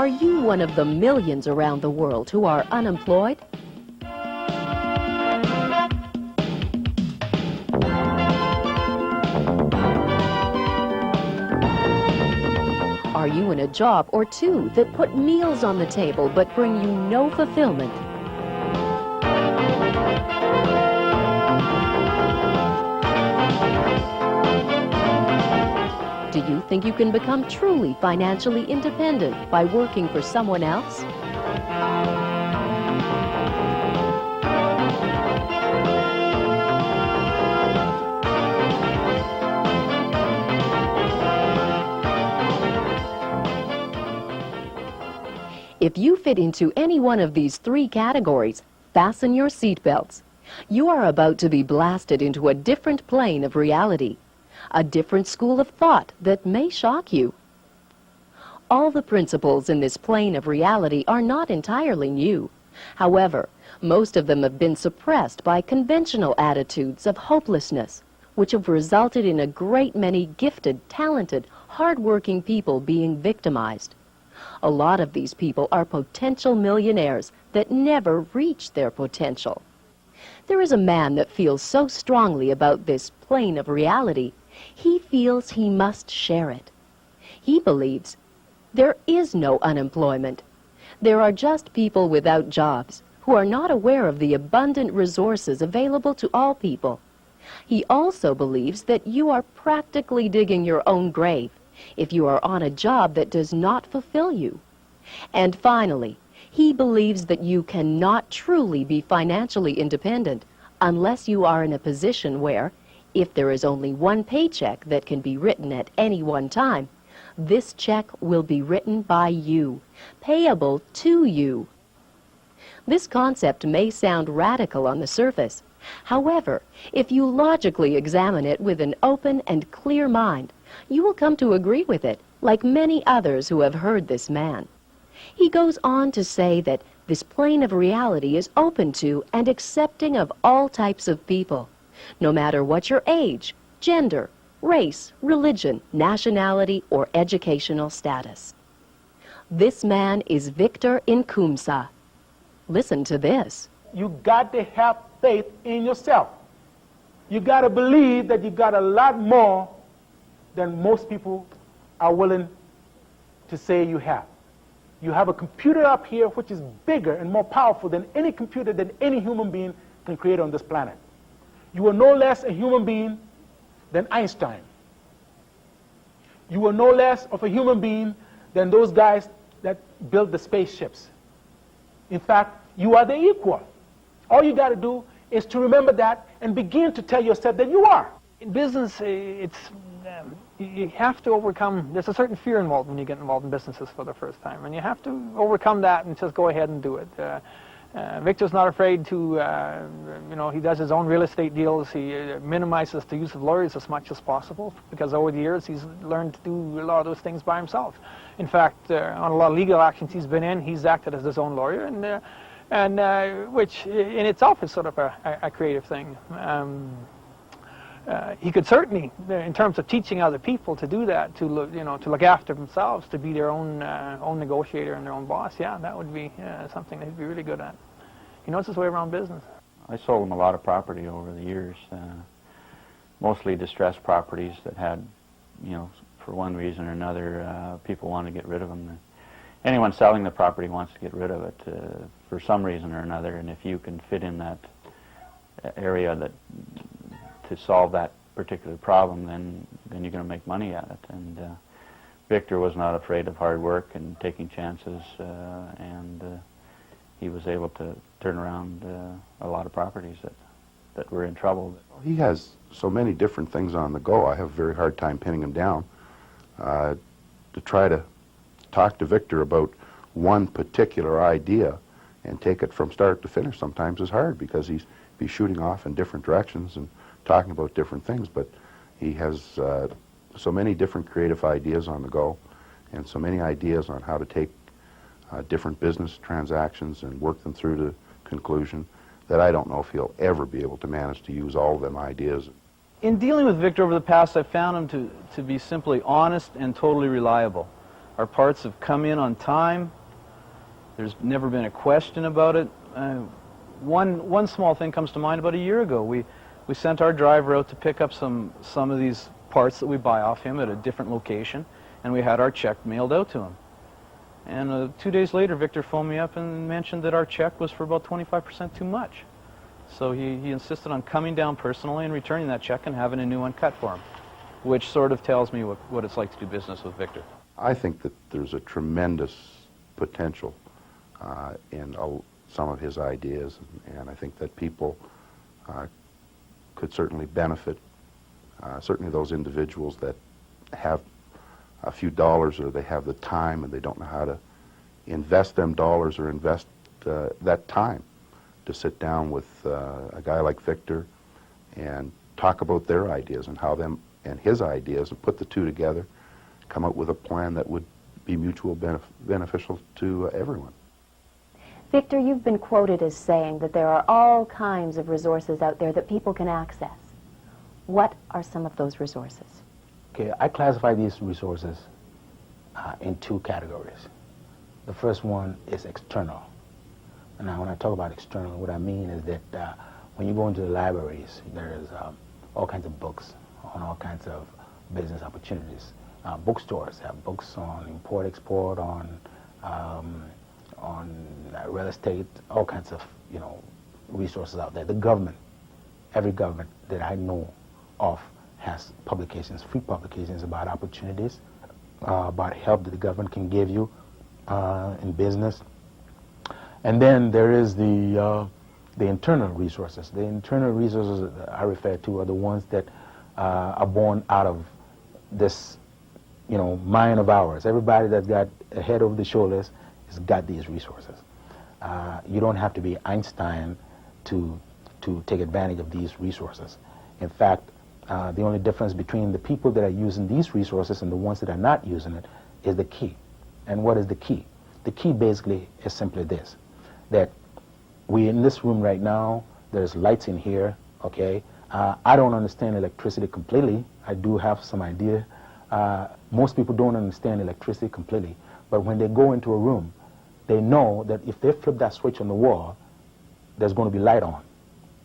Are you one of the millions around the world who are unemployed? Are you in a job or two that put meals on the table but bring you no fulfillment? Do you think you can become truly financially independent by working for someone else? If you fit into any one of these three categories, fasten your seatbelts. You are about to be blasted into a different plane of reality, a different school of thought that may shock you. All the principles in this plane of reality are not entirely new. However, most of them have been suppressed by conventional attitudes of hopelessness, which have resulted in a great many gifted, talented, hard-working people being victimized. A lot of these people are potential millionaires that never reach their potential. There is a man that feels so strongly about this plane of reality, he feels he must share it. He believes there is no unemployment. There are just people without jobs who are not aware of the abundant resources available to all people. He also believes that you are practically digging your own grave if you are on a job that does not fulfill you. And finally, he believes that you cannot truly be financially independent unless you are in a position where, if there is only one paycheck that can be written at any one time, this check will be written by you, payable to you. This concept may sound radical on the surface. However, if you logically examine it with an open and clear mind, you will come to agree with it, like many others who have heard this man. He goes on to say that this plane of reality is open to and accepting of all types of people, no matter what your age, gender, race, religion, nationality, or educational status. This man is Victor Inkh-Ztar. Listen to this. You got to have faith in yourself. You got to believe that you got a lot more than most people are willing to say you have. You have a computer up here which is bigger and more powerful than any computer that any human being can create on this planet. You are no less a human being than Einstein. You are no less of a human being than those guys that built the spaceships. In fact, you are the equal. All you got to do is to remember that and begin to tell yourself that you are. In business, you have to overcome, there's a certain fear involved when you get involved in businesses for the first time, and you have to overcome that and just go ahead and do it. Victor's not afraid to, he does his own real estate deals. He minimizes the use of lawyers as much as possible because over the years he's learned to do a lot of those things by himself. In fact, on a lot of legal actions he's been in, he's acted as his own lawyer, and which in itself is sort of a creative thing. He could certainly, in terms of teaching other people to do that, to look after themselves, to be their own negotiator and their own boss. Yeah, that would be something that he'd be really good at. He knows his way around business. I sold him a lot of property over the years, mostly distressed properties that had, for one reason or another, people want to get rid of them. Anyone selling the property wants to get rid of it for some reason or another, and if you can fit in that area that to solve that particular problem, then you're going to make money at it. And Victor was not afraid of hard work and taking chances, and he was able to turn around a lot of properties that were in trouble. He has so many different things on the go. I have a very hard time pinning him down. To try to talk to Victor about one particular idea and take it from start to finish sometimes is hard because he's shooting off in different directions and talking about different things, but he has so many different creative ideas on the go and so many ideas on how to take different business transactions and work them through to conclusion that I don't know if he'll ever be able to manage to use all of them ideas. In dealing with Victor over the past, I've found him to be simply honest and totally reliable. Our parts have come in on time. There's never been a question about it. One small thing comes to mind. About a year ago, we sent our driver out to pick up some of these parts that we buy off him at a different location, and we had our check mailed out to him. And 2 days later, Victor phoned me up and mentioned that our check was for about 25% too much. So he insisted on coming down personally and returning that check and having a new one cut for him, which sort of tells me what it's like to do business with Victor. I think that there's a tremendous potential in some of his ideas, and I think that people could certainly benefit, certainly those individuals that have a few dollars or they have the time and they don't know how to invest them dollars or invest that time to sit down with a guy like Victor and talk about their ideas and how them and his ideas and put the two together, come up with a plan that would be mutual beneficial to everyone. Victor, you've been quoted as saying that there are all kinds of resources out there that people can access. What are some of those resources? Okay, I classify these resources in two categories. The first one is external. And now when I talk about external, what I mean is that when you go into the libraries, there's all kinds of books on all kinds of business opportunities. Bookstores have books on import-export, on real estate, all kinds of resources out there. The government, every government that I know of has publications, free publications about opportunities, about help that the government can give you in business. And then there is the internal resources. The internal resources I refer to are the ones that are born out of this, mind of ours. Everybody that's got a head over the shoulders has got these resources. You don't have to be Einstein to take advantage of these resources. In fact, the only difference between the people that are using these resources and the ones that are not using it is the key. And what is the key? The key basically is simply this, that we in this room right now, there's lights in here, okay? I don't understand electricity completely. I do have some idea. Most people don't understand electricity completely. But when they go into a room, they know that if they flip that switch on the wall, there's going to be light on,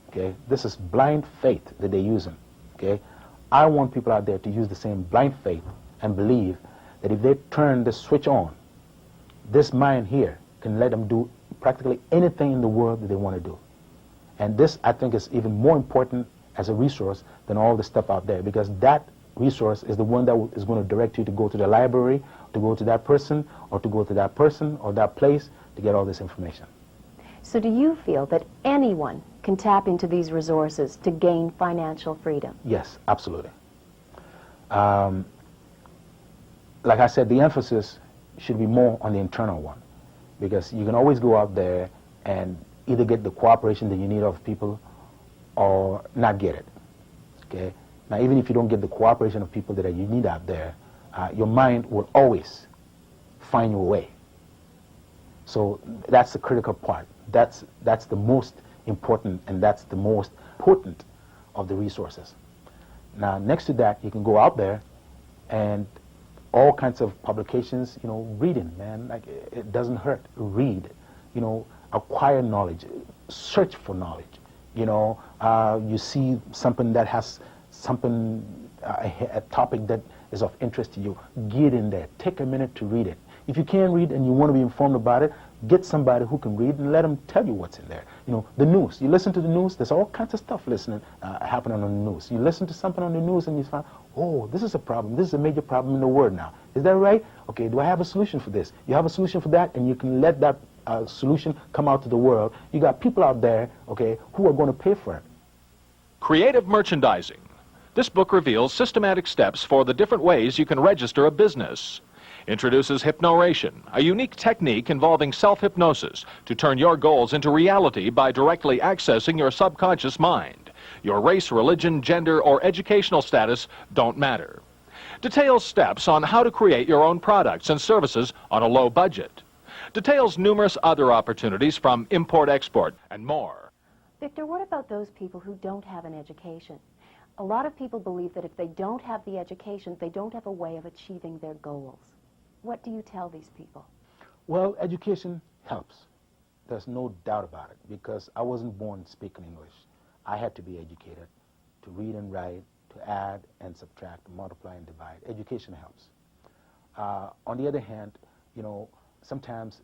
okay? This is blind faith that they're using, okay? I want people out there to use the same blind faith and believe that if they turn the switch on, this mind here can let them do practically anything in the world that they want to do. And this, I think, is even more important as a resource than all the stuff out there, because that resource is the one that is going to direct you to go to the library, to go to that person, or to go to that person or that place to get all this information. So do you feel that anyone can tap into these resources to gain financial freedom? Yes, absolutely. Like I said, the emphasis should be more on the internal one, because you can always go out there and either get the cooperation that you need of people or not get it, okay? Now, even if you don't get the cooperation of people that you need out there, your mind will always find your way. So that's the critical part. That's the most important, and that's the most potent of the resources. Now, next to that, you can go out there and all kinds of publications, reading, man, like it doesn't hurt. Read, acquire knowledge, search for knowledge. You see something that has a topic that is of interest to you, get in there, take a minute to read it. If you can't read and you want to be informed about it, get somebody who can read and let them tell you what's in there. The news, you listen to the news, there's all kinds of stuff happening on the news. You listen to something on the news and you find, oh, this is a problem, this is a major problem in the world now. Is that right? Okay, do I have a solution for this? You have a solution for that, and you can let that solution come out to the world. You got people out there, okay, who are going to pay for it. Creative merchandising. This book reveals systematic steps for the different ways you can register a business. Introduces Hypnoration, a unique technique involving self-hypnosis to turn your goals into reality by directly accessing your subconscious mind. Your race, religion, gender, or educational status don't matter. Details steps on how to create your own products and services on a low budget. Details numerous other opportunities from import-export and more. Victor, what about those people who don't have an education? A lot of people believe that if they don't have the education, they don't have a way of achieving their goals. What do you tell these people? Well, education helps. There's no doubt about it, because I wasn't born speaking English. I had to be educated to read and write, to add and subtract, multiply and divide. Education helps. On the other hand, you know, sometimes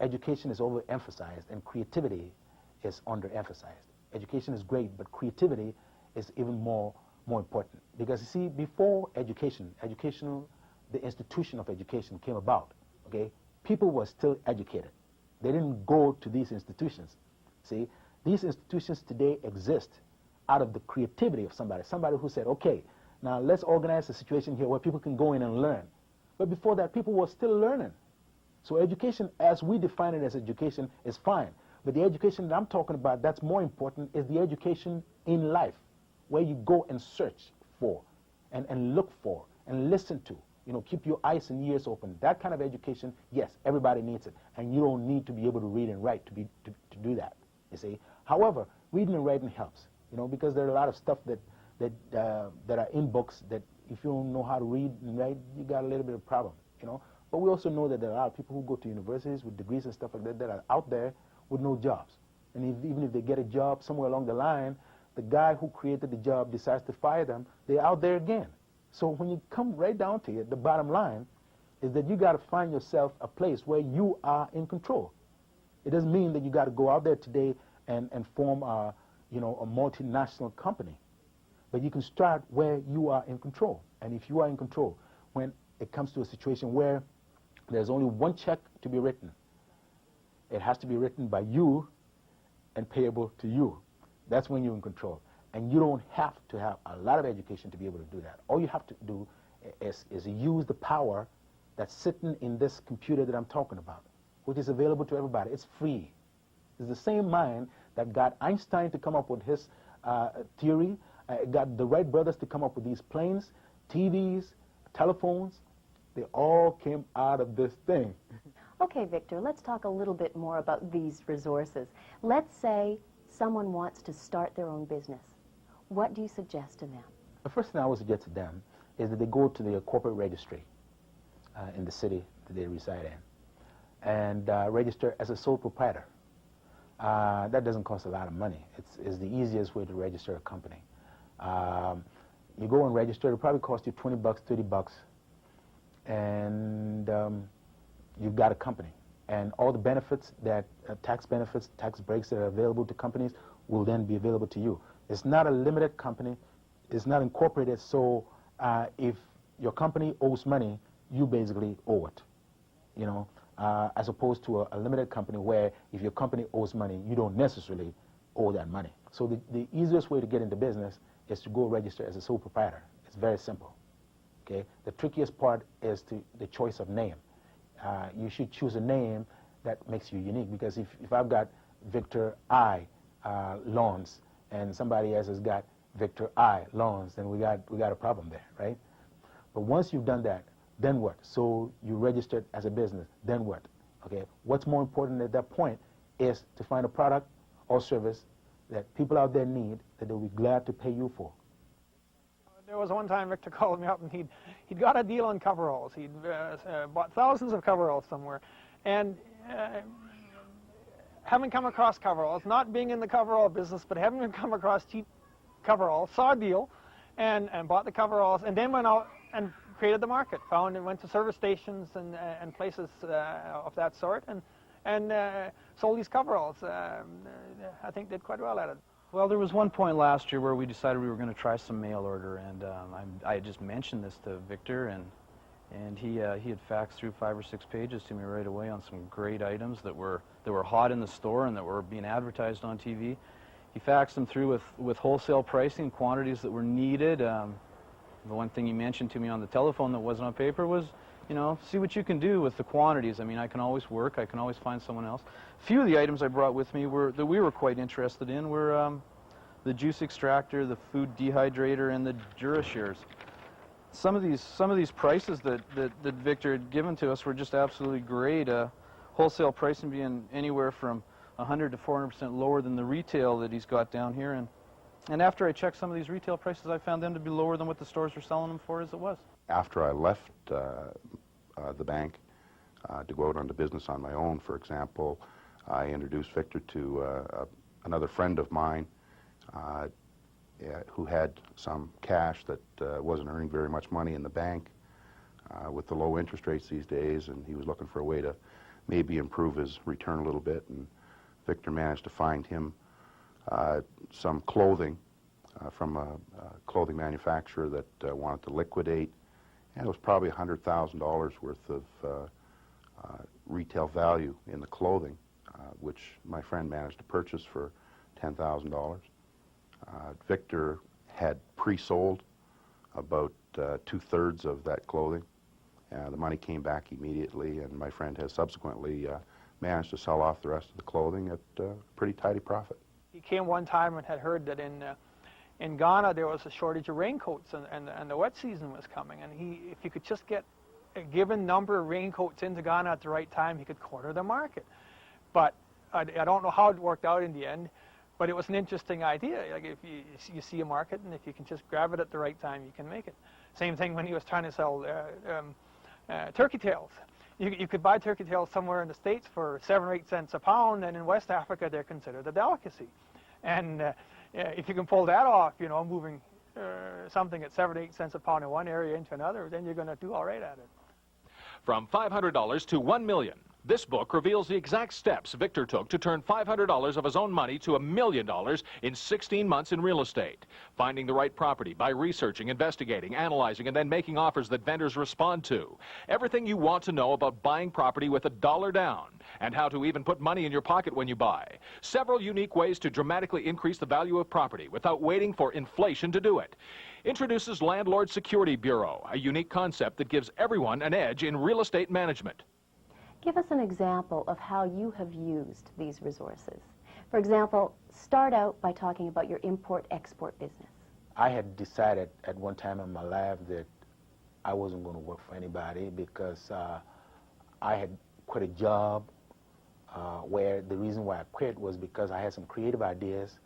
education is overemphasized and creativity is underemphasized. Education is great, but creativity is even more important. Because you see, before the institution of education came about, okay, people were still educated. They didn't go to these institutions. See, these institutions today exist out of the creativity of somebody who said, okay, now let's organize a situation here where people can go in and learn. But before that, people were still learning. So education, as we define it as education, is fine. But the education that I'm talking about that's more important is the education in life, where you go and search for and look for and listen to. You know, keep your eyes and ears open. That kind of education, yes, everybody needs it. And you don't need to be able to read and write to do that, you see. However, reading and writing helps, you know, because there are a lot of stuff that are in books that if you don't know how to read and write, you got a little bit of problem, you know. But we also know that there are a lot of people who go to universities with degrees and stuff like that that are out there with no jobs. And even if they get a job somewhere along the line, the guy who created the job decides to fire them, they're out there again. So when you come right down to it, the bottom line is that you got to find yourself a place where you are in control. It doesn't mean that you got to go out there today and form a multinational company. But you can start where you are in control. And if you are in control, when it comes to a situation where there's only one check to be written, it has to be written by you and payable to you. That's when you're in control. And you don't have to have a lot of education to be able to do that. All you have to do is use the power that's sitting in this computer that I'm talking about, which is available to everybody. It's free. It's the same mind that got Einstein to come up with his theory, got the Wright brothers to come up with these planes, TVs, telephones. They all came out of this thing. Okay, Victor, let's talk a little bit more about these resources. Let's say someone wants to start their own business. What do you suggest to them? The first thing I would suggest to them is that they go to the corporate registry in the city that they reside in and register as a sole proprietor. That doesn't cost a lot of money. It's the easiest way to register a company. You go and register, it'll probably cost you $20, $30, and you've got a company. And all the benefits that, tax benefits, tax breaks that are available to companies will then be available to you. It's not a limited company. It's not incorporated, so if your company owes money, you basically owe it, you know, as opposed to a limited company where if your company owes money, you don't necessarily owe that money. So the easiest way to get into business is to go register as a sole proprietor. It's very simple, okay? The trickiest part is the choice of name. You should choose a name that makes you unique, because if I've got Victor I. Lawns and somebody else has got Victor I. Lawns, then we got a problem there, right? But once you've done that, then what? So you registered as a business, then what? Okay, what's more important at that point is to find a product or service that people out there need that they'll be glad to pay you for. There was one time Victor called me up and he'd got a deal on coveralls. He'd bought thousands of coveralls somewhere, and having come across coveralls, not being in the coverall business, but having come across cheap coveralls, saw a deal and bought the coveralls, and then went out and created the market, found and went to service stations and places of that sort, and sold these coveralls. I think did quite well at it. Well, there was one point last year where we decided we were going to try some mail order, and I had just mentioned this to Victor, and he had faxed through 5 or 6 pages to me right away on some great items that were hot in the store and that were being advertised on TV. He faxed them through with wholesale pricing, quantities that were needed. The one thing he mentioned to me on the telephone that wasn't on paper was, you know, see what you can do with the quantities. I mean, I can always work. I can always find someone else. A few of the items I brought with me that we were quite interested in were the juice extractor, the food dehydrator, and the DuraShares. Some of these prices that Victor had given to us were just absolutely great. Wholesale pricing being anywhere from 100 to 400% lower than the retail that he's got down here. And after I checked some of these retail prices, I found them to be lower than what the stores were selling them for as it was. After I left the bank, to go out on the business on my own. For example, I introduced Victor to another friend of mine who had some cash that wasn't earning very much money in the bank with the low interest rates these days, and he was looking for a way to maybe improve his return a little bit, and Victor managed to find him some clothing from a clothing manufacturer that wanted to liquidate, and it was probably $100,000 worth of retail value in the clothing, which my friend managed to purchase for $10,000. Victor had pre-sold about 2/3 of that clothing. The money came back immediately, and my friend has subsequently managed to sell off the rest of the clothing at a pretty tidy profit. He came one time and had heard that in Ghana there was a shortage of raincoats, and the wet season was coming, and if he could just get a given number of raincoats into Ghana at the right time, he could corner the market. But I don't know how it worked out in the end, but it was an interesting idea. Like, if you see a market, and if you can just grab it at the right time, you can make it. Same thing when he was trying to sell turkey tails. You could buy turkey tails somewhere in the States for 7 or 8 cents a pound, and in West Africa they're considered a delicacy. And if you can pull that off, you know, moving something at 7 or 8 cents a pound in one area into another, then you're going to do all right at it. From $500 to $1 million. This book reveals the exact steps Victor took to turn $500 of his own money to $1 million in 16 months in real estate. Finding the right property by researching, investigating, analyzing, and then making offers that vendors respond to. Everything you want to know about buying property with $1 down, and how to even put money in your pocket when you buy. Several unique ways to dramatically increase the value of property without waiting for inflation to do it. Introduces Landlord Security Bureau, a unique concept that gives everyone an edge in real estate management. Give us an example of how you have used these resources. For example, start out by talking about your import-export business. I had decided at one time in my life that I wasn't going to work for anybody because I had quit a job where the reason why I quit was because I had some creative ideas,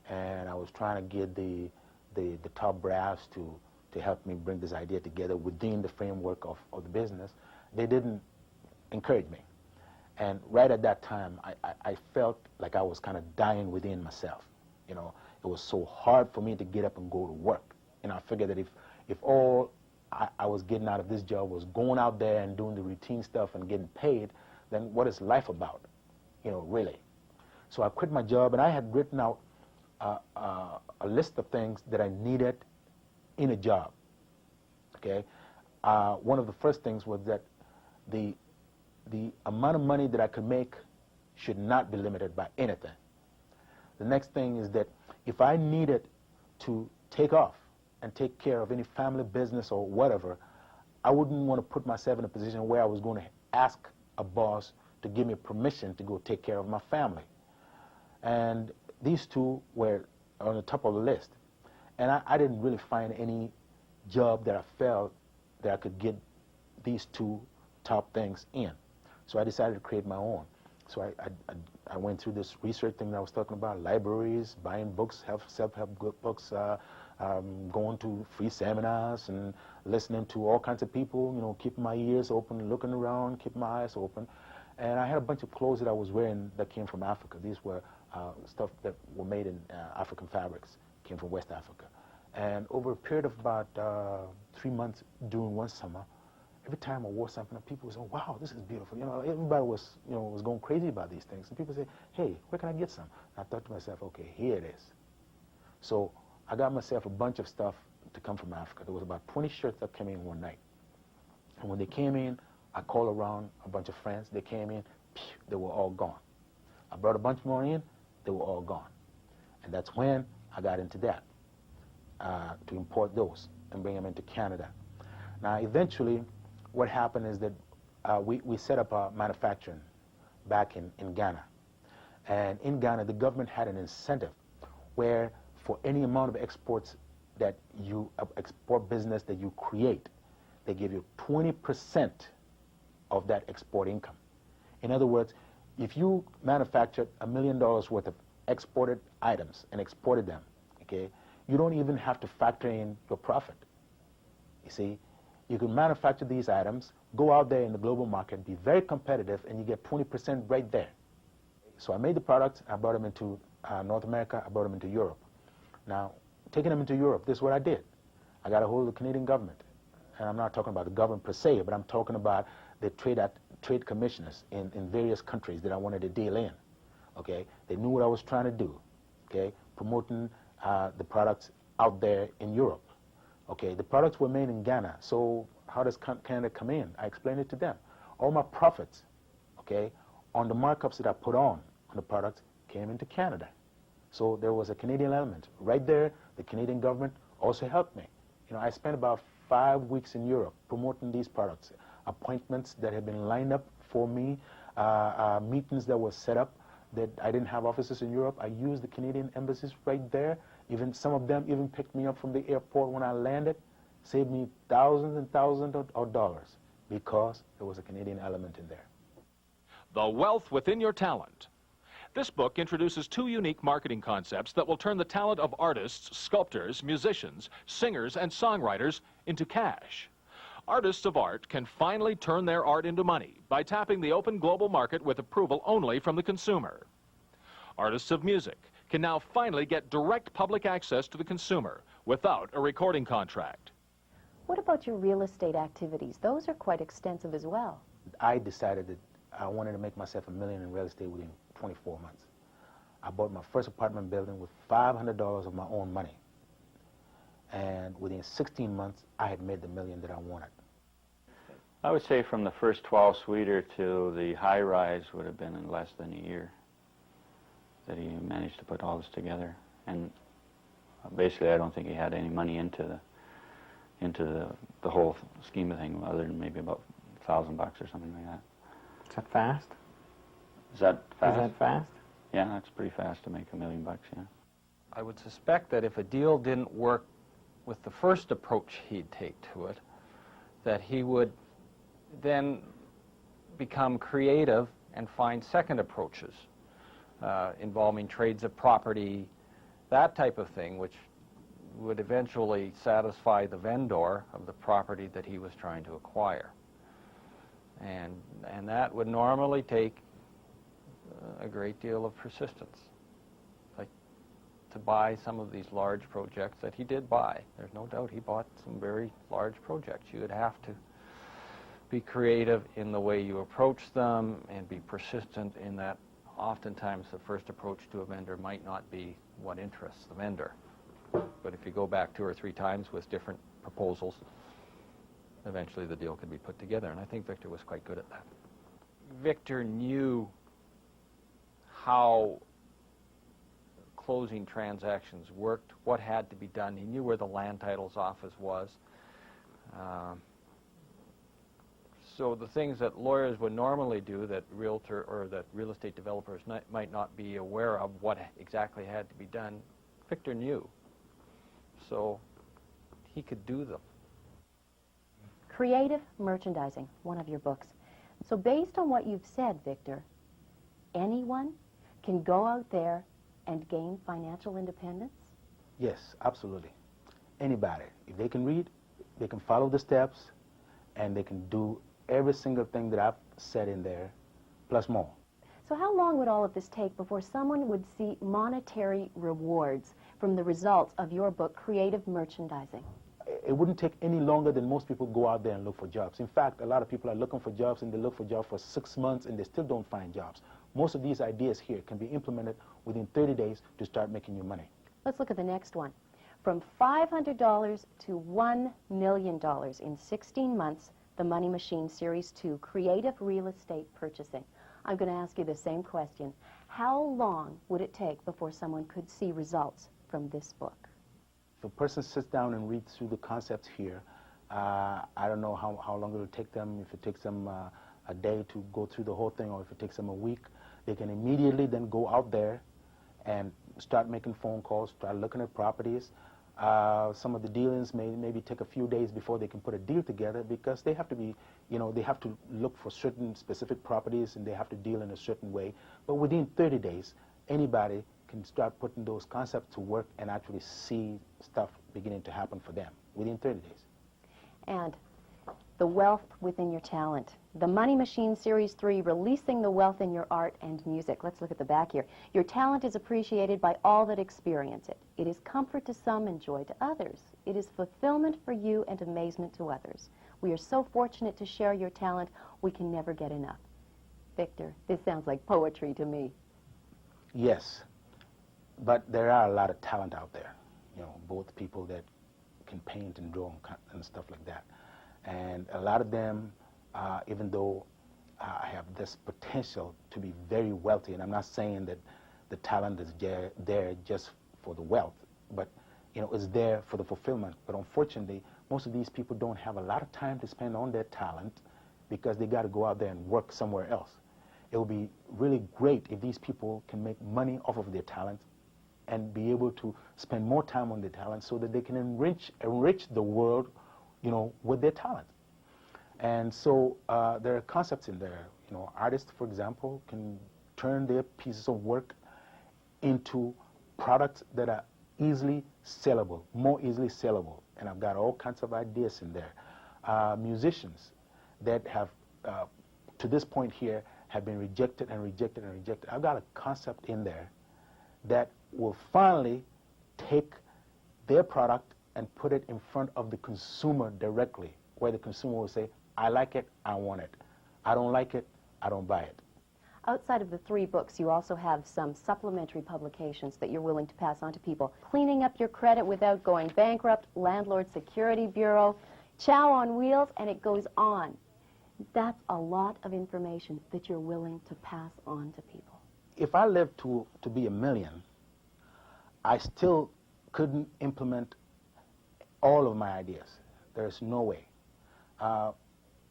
and I was trying to get the top brass to help me bring this idea together within the framework of the business. They didn't encourage me. And right at that time, I felt like I was kind of dying within myself. You know, it was so hard for me to get up and go to work. And I figured that if all I was getting out of this job was going out there and doing the routine stuff and getting paid, then what is life about? You know, really. So I quit my job, and I had written out a list of things that I needed in a job. Okay? One of the first things was that the amount of money that I could make should not be limited by anything. The next thing is that if I needed to take off and take care of any family business or whatever, I wouldn't want to put myself in a position where I was going to ask a boss to give me permission to go take care of my family. And these two were on the top of the list. And I didn't really find any job that I felt that I could get these two top things in. So I decided to create my own. So I went through this research thing that I was talking about, libraries, buying books, self-help books, going to free seminars and listening to all kinds of people, you know, keeping my ears open, looking around, keeping my eyes open. And I had a bunch of clothes that I was wearing that came from Africa. These were stuff that were made in African fabrics, came from West Africa. And over a period of about 3 months during one summer, every time I wore something, people would say, "Wow, this is beautiful." You know, everybody was, you know, was going crazy about these things. And people say, "Hey, where can I get some?" And I thought to myself, "Okay, here it is." So I got myself a bunch of stuff to come from Africa. There was about 20 shirts that came in one night. And when they came in, I called around a bunch of friends. They came in, they were all gone. I brought a bunch more in, they were all gone. And that's when I got into that, to import those and bring them into Canada. Now, eventually, what happened is that we set up a manufacturing back in Ghana. And in Ghana, the government had an incentive where for any amount of exports that you, export business that you create, they give you 20% of that export income. In other words, if you manufactured $1 million worth of exported items and exported them, okay, you don't even have to factor in your profit. You see, you can manufacture these items, go out there in the global market, be very competitive, and you get 20% right there. So I made the products, I brought them into North America, I brought them into Europe. Now, taking them into Europe, this is what I did. I got a hold of the Canadian government. And I'm not talking about the government per se, but I'm talking about the trade commissioners in various countries that I wanted to deal in. Okay? They knew what I was trying to do. Okay? Promoting the products out there in Europe. Okay? The products were made in Ghana, so how does Canada come in? I explained it to them. All my profits, okay, on the markups that I put on the products came into Canada. So there was a Canadian element. Right there, the Canadian government also helped me. You know, I spent about 5 weeks in Europe promoting these products, appointments that had been lined up for me, meetings that were set up that I didn't have offices in Europe. I used the Canadian embassies right there. Even some of them even picked me up from the airport when I landed, saved me thousands and thousands of dollars because there was a Canadian element in there. The Wealth Within Your Talent. This book introduces 2 unique marketing concepts that will turn the talent of artists, sculptors, musicians, singers, and songwriters into cash. Artists of art can finally turn their art into money by tapping the open global market with approval only from the consumer. Artists of music can now finally get direct public access to the consumer without a recording contract. What about your real estate activities? Those are quite extensive as well. I decided that I wanted to make myself $1 million in real estate within 24 months. I bought my first apartment building with $500 of my own money. And within 16 months, I had made the $1 million that I wanted. I would say from the first 12-suiter to the high-rise would have been in less than a year that he managed to put all this together. And basically, I don't think he had any money into the whole scheme of things, other than maybe about $1,000 or something like that. Is that fast? Is that fast? Is that fast? Yeah, that's pretty fast to make $1 million, yeah. I would suspect that if a deal didn't work with the first approach he'd take to it, that he would then become creative and find second approaches involving trades of property, that type of thing, which would eventually satisfy the vendor of the property that he was trying to acquire. And that would normally take a great deal of persistence. Like to buy some of these large projects that he did buy. There's no doubt he bought some very large projects. You would have to be creative in the way you approach them and be persistent in that oftentimes the first approach to a vendor might not be what interests the vendor. But if you go back 2 or 3 times with different proposals, eventually the deal could be put together, and I think Victor was quite good at that. Victor knew how closing transactions worked, what had to be done. He knew where the land titles office was. So the things that lawyers would normally do that realtor or that real estate developers might not be aware of what exactly had to be done, Victor knew. So he could do them. Creative merchandising, one of your books. So based on what you've said, Victor, anyone can go out there and gain financial independence? Yes, absolutely. Anybody. If they can read, they can follow the steps, and they can do every single thing that I've said in there, plus more. So how long would all of this take before someone would see monetary rewards from the results of your book, Creative Merchandising? It wouldn't take any longer than most people go out there and look for jobs. In fact, a lot of people are looking for jobs, and they look for jobs for 6 months, and they still don't find jobs. Most of these ideas here can be implemented within 30 days to start making you money. Let's look at the next one. From $500 to $1 million in 16 months, The Money Machine Series 2, Creative Real Estate Purchasing. I'm going to ask you the same question. How long would it take before someone could see results from this book? If a person sits down and reads through the concepts here, I don't know how long it will take them. If it takes them a day to go through the whole thing, or if it takes them a week, they can immediately then go out there and start making phone calls, start looking at properties. Some of the dealings maybe take a few days before they can put a deal together, because they have to be, they have to look for certain specific properties, and they have to deal in a certain way. But within 30 days, anybody can start putting those concepts to work and actually see stuff beginning to happen for them within 30 days. And The wealth within your talent. The Money Machine Series 3, releasing the wealth in your art and music. Let's look at the back here. Your talent is appreciated by all that experience it. It is comfort to some and joy to others. It is fulfillment for you and amazement to others. We are so fortunate to share your talent, we can never get enough. Victor, this sounds like poetry to me. Yes, but there are a lot of talent out there. You know, both people that can paint and draw and stuff like that. And a lot of them, even though I have this potential to be very wealthy, and I'm not saying that the talent is there just for the wealth, but you know, it's there for the fulfillment. But unfortunately, most of these people don't have a lot of time to spend on their talent because they got to go out there and work somewhere else. It would be really great if these people can make money off of their talent and be able to spend more time on their talent so that they can enrich the world, you know, with their talent. And so there are concepts in there. You know, artists, for example, can turn their pieces of work into products that are easily sellable, more easily sellable. And I've got all kinds of ideas in there. Musicians that have, to this point here, have been rejected and rejected and rejected. I've got a concept in there that will finally take their product and put it in front of the consumer directly, where the consumer will say, I like it, I want it. I don't like it, I don't buy it. Outside of the 3 books, you also have some supplementary publications that you're willing to pass on to people. Cleaning Up Your Credit Without Going Bankrupt, Landlord Security Bureau, Chow on Wheels, and it goes on. That's a lot of information that you're willing to pass on to people. If I lived to be $1 million, I still couldn't implement all of my ideas. There's no way. A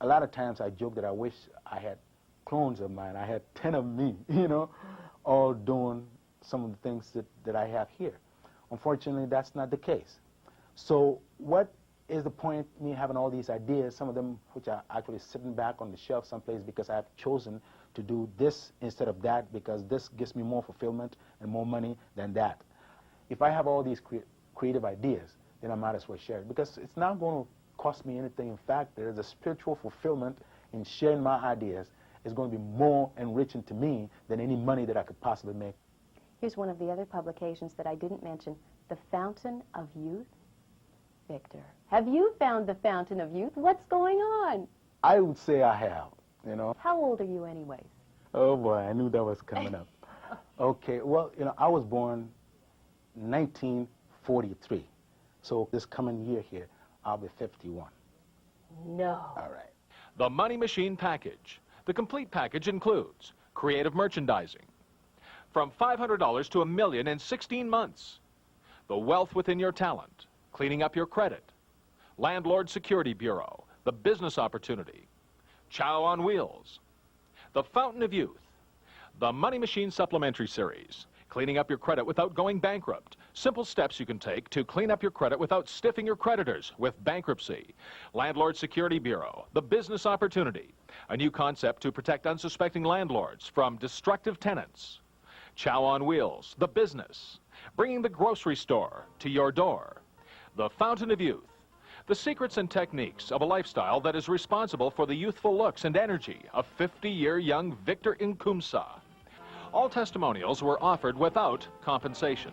lot of times I joke that I wish I had clones of mine. I had 10 of me, you know, all doing some of the things that I have here. Unfortunately, that's not the case. So what is the point of me having all these ideas, some of them which are actually sitting back on the shelf someplace because I've chosen to do this instead of that because this gives me more fulfillment and more money than that. If I have all these creative ideas, then I might as well share it because it's not going to cost me anything. In fact, there is a spiritual fulfillment in sharing my ideas. It's going to be more enriching to me than any money that I could possibly make. Here's one of the other publications that I didn't mention, The Fountain of Youth. Victor, have you found the Fountain of Youth? What's going on? I would say I have, you know. How old are you anyways? Oh boy, I knew that was coming up. Okay, well, you know, I was born 1943. So this coming year here, I'll be 51. No. All right. The Money Machine Package. The complete package includes creative merchandising, from $500 to $1 million in 16 months, the wealth within your talent, cleaning up your credit, Landlord Security Bureau, the business opportunity, Chow on Wheels, the Fountain of Youth, the Money Machine Supplementary Series, cleaning up your credit without going bankrupt, simple steps you can take to clean up your credit without stiffing your creditors with bankruptcy, Landlord Security Bureau, the business opportunity, a new concept to protect unsuspecting landlords from destructive tenants, Chow on Wheels, the business, bringing the grocery store to your door, the Fountain of Youth, the secrets and techniques of a lifestyle that is responsible for the youthful looks and energy of 50-year young Victor Inkh-Ztar. All testimonials were offered without compensation.